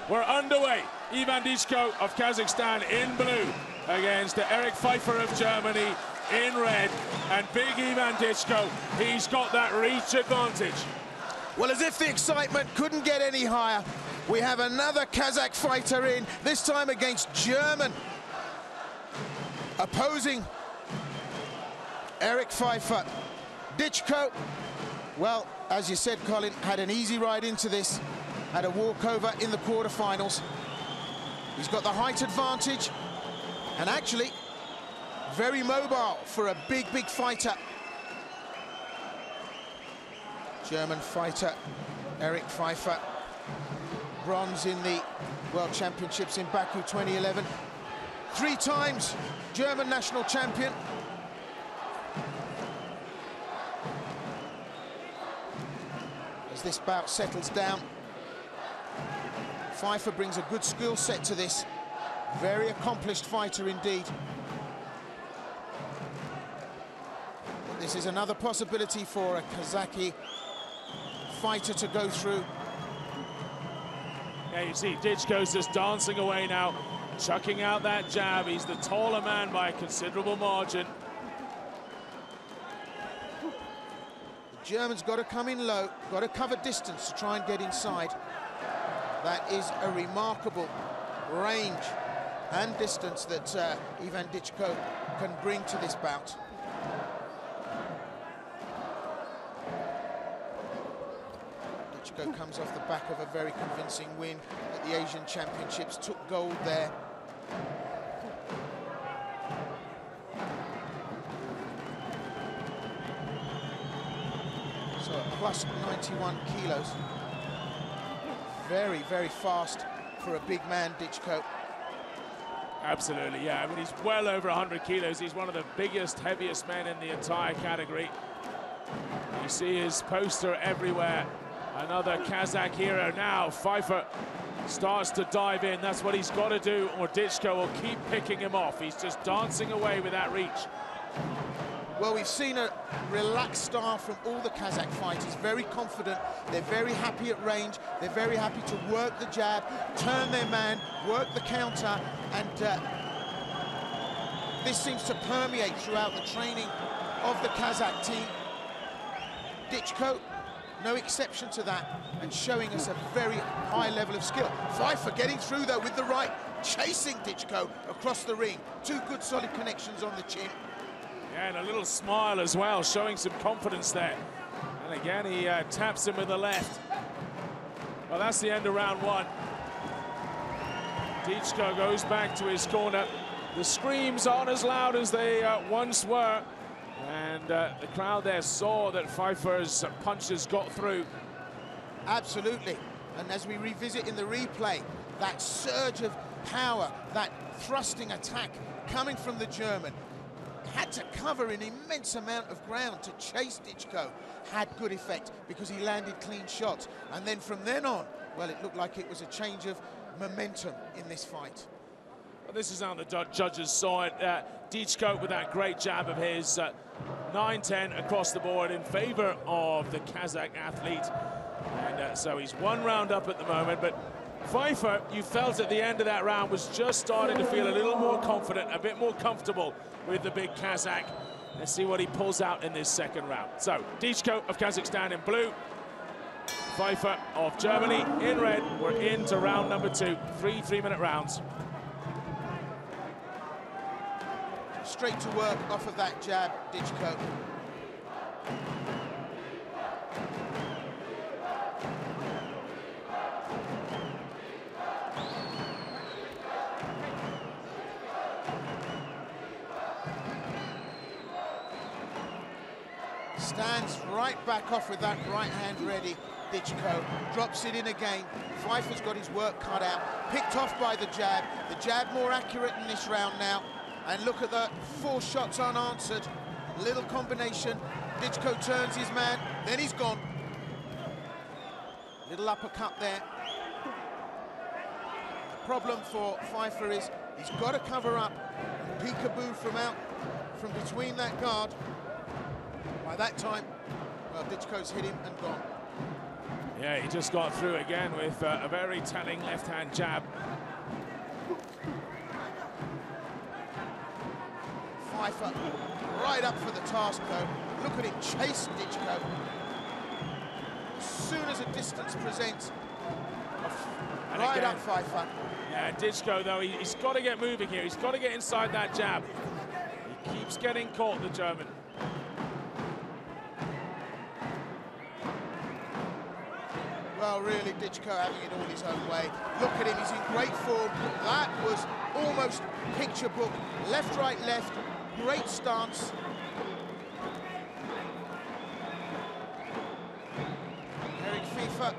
We're underway. Ivan DYCHKO of Kazakhstan in blue against Erik PFEIFER of Germany in red. And big Ivan DYCHKO, he's got that reach advantage. Well, as if the excitement couldn't get any higher, we have another Kazakh fighter in, this time against German. Opposing Erik PFEIFER. DYCHKO, well, as you said, Colin, had an easy ride into this, had a walkover in the quarterfinals. He's got the height advantage, and actually, very mobile for a big fighter. German fighter, Erik PFEIFER, bronze in the World Championships in Baku 2011. 3 times German national champion. As this bout settles down, PFEIFER brings a good skill set to this. Very accomplished fighter indeed. But this is another possibility for a Kazakh fighter to go through. Yeah, you see DYCHKO's just dancing away now, chucking out that jab. He's the taller man by a considerable margin. The German's got to come in low, got to cover distance to try and get inside. That is a remarkable range and distance that Ivan DYCHKO can bring to this bout. DYCHKO comes off the back of a very convincing win at the Asian Championships, took gold there. So at plus 91 kilos. Very fast for a big man, DYCHKO. Absolutely, yeah. I mean, he's well over 100 kilos. He's one of the biggest, heaviest men in the entire category. You see his poster everywhere. Another Kazakh hero now. PFEIFER starts to dive in. That's what he's got to do, or DYCHKO will keep picking him off. He's just dancing away with that reach. Well, we've seen a relaxed style from all the Kazakh fighters, very confident. They're very happy at range. They're very happy to work the jab, turn their man, work the counter, and this seems to permeate throughout the training of the Kazakh team. DYCHKO, no exception to that, and showing us a very high level of skill. PFEIFER getting through, though, with the right, chasing DYCHKO across the ring. 2 good, solid connections on the chin. Yeah, and a little smile as well, showing some confidence there. And again, he taps him with the left. Well, that's the end of round 1. DYCHKO goes back to his corner. The screams aren't as loud as they once were. And the crowd there saw that PFEIFER's punches got through. Absolutely. And as we revisit in the replay, that surge of power, that thrusting attack coming from the German, had to cover an immense amount of ground to chase DYCHKO, had good effect because he landed clean shots. And then from then on, well, it looked like it was a change of momentum in this fight. Well, this is how the judges saw it. DYCHKO with that great jab of his, 9-10 across the board in favor of the Kazakh athlete. And so he's 1 round up at the moment, but PFEIFER, you felt at the end of that round, was just starting to feel a little more confident, a bit more comfortable with the big Kazakh. Let's see what he pulls out in this second round. So, DYCHKO of Kazakhstan in blue, PFEIFER of Germany in red. We're into round number 2, 3 3-minute rounds. Straight to work off of that jab, DYCHKO. Stands right back off with that right hand ready, DYCHKO. Drops it in again. PFEIFER's got his work cut out. Picked off by the jab. The jab more accurate in this round now. And look at that, 4 shots unanswered. Little combination. DYCHKO turns his man, then he's gone. Little uppercut there. The problem for PFEIFER is he's got to cover up and peekaboo from between that guard. By that time, well, DYCHKO's hit him and gone. Yeah, he just got through again with a very telling left-hand jab. PFEIFER right up for the task, though. Look at him chase DYCHKO. As soon as a distance presents, and right again, up PFEIFER. Yeah, DYCHKO, though, he's got to get moving here. He's got to get inside that jab. He keeps getting caught, the German. Well, really, DYCHKO having it all his own way. Look at him, he's in great form. That was almost picture book. Left, right, left. Great stance. Erik PFEIFER,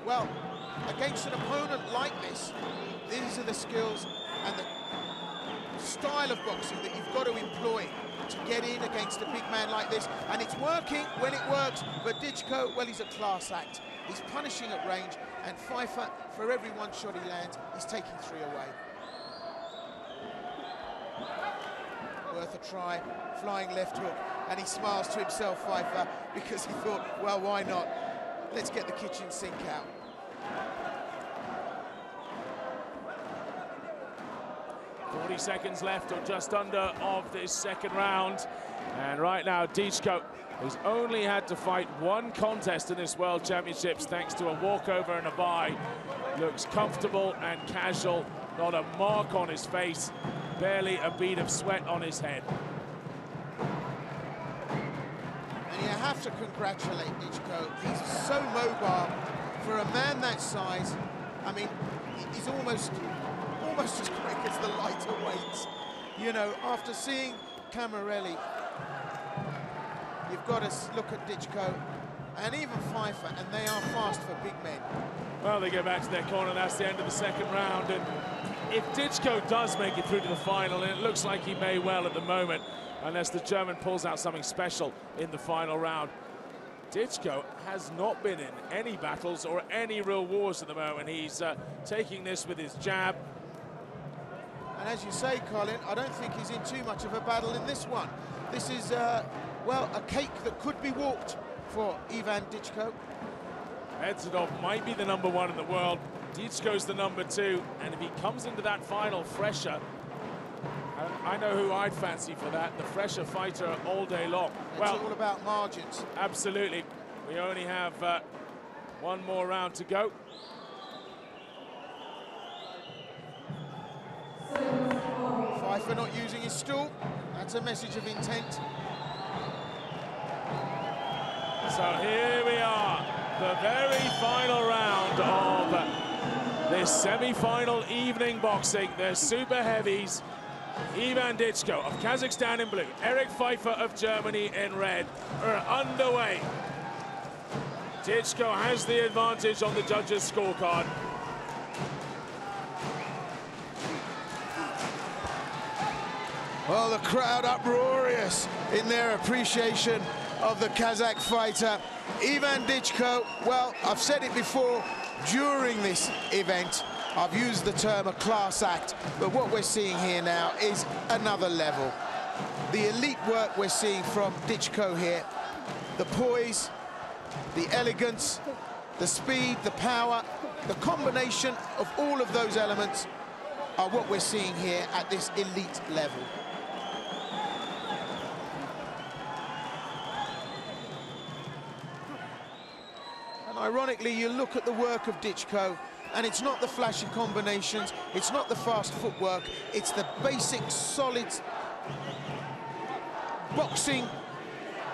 well, against an opponent like this, these are the skills and the style of boxing that you've got to employ to get in against a big man like this. And it's working when it works, but DYCHKO, well, he's a class act. He's punishing at range, and PFEIFER, for every one shot he lands, he's taking 3 away. Worth a try, flying left hook, and he smiles to himself, PFEIFER, because he thought, well, why not? Let's get the kitchen sink out. .40 seconds left, or just under, of this second round. And right now, DYCHKO, who's only had to fight one contest in this World Championships thanks to a walkover and a bye, looks comfortable and casual, not a mark on his face, barely a bead of sweat on his head. And you have to congratulate DYCHKO. He's so mobile for a man that size. I mean, he's almost as quick as the lighter weights. You know, after seeing Camarelli, you've got to look at DYCHKO and even PFEIFER, and they are fast for big men. Well, they go back to their corner. That's the end of the second round. And if DYCHKO does make it through to the final, and it looks like he may well at the moment, unless the German pulls out something special in the final round, DYCHKO has not been in any battles or any real wars at the moment. He's taking this with his jab. And as you say, Colin, I don't think he's in too much of a battle in this one. This is, well, a cake that could be walked for Ivan DYCHKO. Medvedov might be the #1 in the world. DYCHKO's the #2, and if he comes into that final fresher, I know who I'd fancy for that, the fresher fighter all day long. It's all about margins. Absolutely. We only have one more round to go. PFEIFER not using his stool. That's a message of intent. So here we are, the very final round of this semi-final evening boxing. The super heavies, Ivan DYCHKO of Kazakhstan in blue, Erik PFEIFER of Germany in red, are underway. DYCHKO has the advantage on the judges' scorecard. Well, the crowd uproarious in their appreciation of the Kazakh fighter. Ivan DYCHKO, well, I've said it before, during this event, I've used the term a class act, but what we're seeing here now is another level. The elite work we're seeing from DYCHKO here, the poise, the elegance, the speed, the power, the combination of all of those elements are what we're seeing here at this elite level. Ironically, you look at the work of DYCHKO, and it's not the flashy combinations, it's not the fast footwork, it's the basic, solid boxing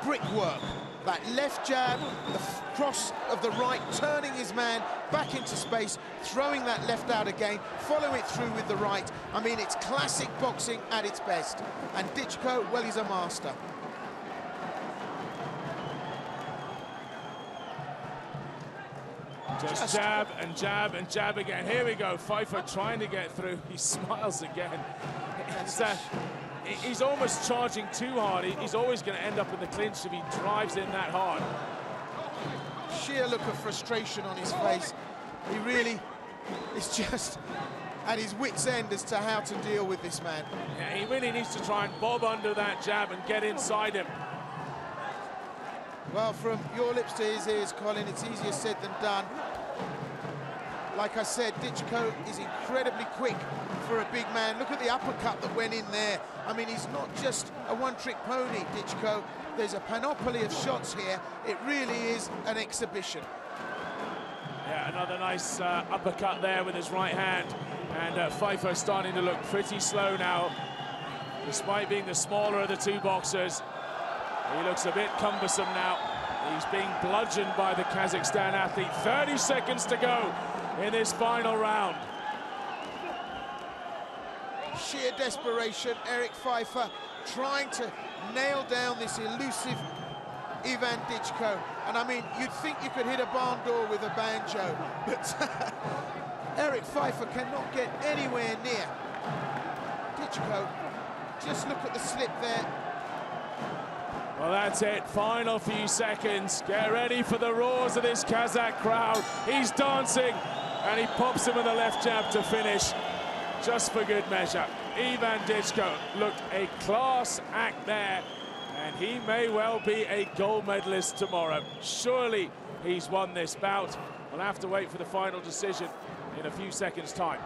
brickwork. That left jab, the cross of the right, turning his man back into space, throwing that left out again, follow it through with the right. I mean, it's classic boxing at its best. And DYCHKO, well, he's a master. Just jab and jab and jab again. Here we go, PFEIFER trying to get through. He smiles again. He's almost charging too hard. He's always going to end up in the clinch if he drives in that hard. Sheer look of frustration on his face. He really is just at his wit's end as to how to deal with this man. Yeah, he really needs to try and bob under that jab and get inside him. Well, from your lips to his ears, Colin, it's easier said than done. Like I said, Dychko is incredibly quick for a big man. Look at the uppercut that went in there. I mean, he's not just a one-trick pony, Dychko. There's a panoply of shots here. It really is an exhibition. Yeah, another nice uppercut there with his right hand. And PFEIFER starting to look pretty slow now. Despite being the smaller of the two boxers, he looks a bit cumbersome now. He's being bludgeoned by the Kazakhstan athlete. 30 seconds to go in this final round. Sheer desperation, Erik PFEIFER trying to nail down this elusive Ivan DYCHKO. And I mean, you'd think you could hit a barn door with a banjo, but Erik PFEIFER cannot get anywhere near DYCHKO. Just look at the slip there. Well, that's it. Final few seconds. Get ready for the roars of this Kazakh crowd. He's dancing, and he pops him with a left jab to finish, just for good measure. Ivan DYCHKO looked a class act there, and he may well be a gold medalist tomorrow. Surely he's won this bout. We'll have to wait for the final decision in a few seconds' time.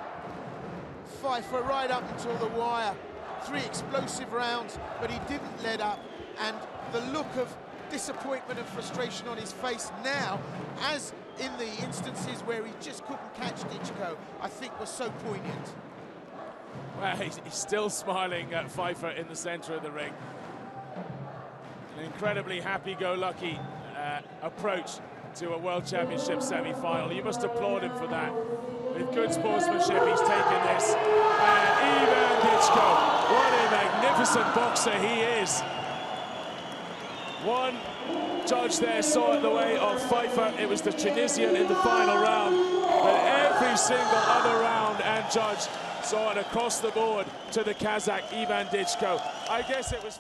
PFEIFER right up until the wire. 3 explosive rounds, but he didn't let up. And the look of disappointment and frustration on his face now, as in the instances where he just couldn't catch DYCHKO, I think was so poignant. Well, he's still smiling at PFEIFER in the center of the ring. An incredibly happy-go-lucky approach to a World Championship semi-final. You must applaud him for that. With good sportsmanship, he's taken this. And Ivan DYCHKO, what a magnificent boxer he is. One judge there saw it the way of PFEIFER. It was the Tunisian in the final round. But every single other round and judge saw it across the board to the Kazakh Ivan DYCHKO. I guess it was...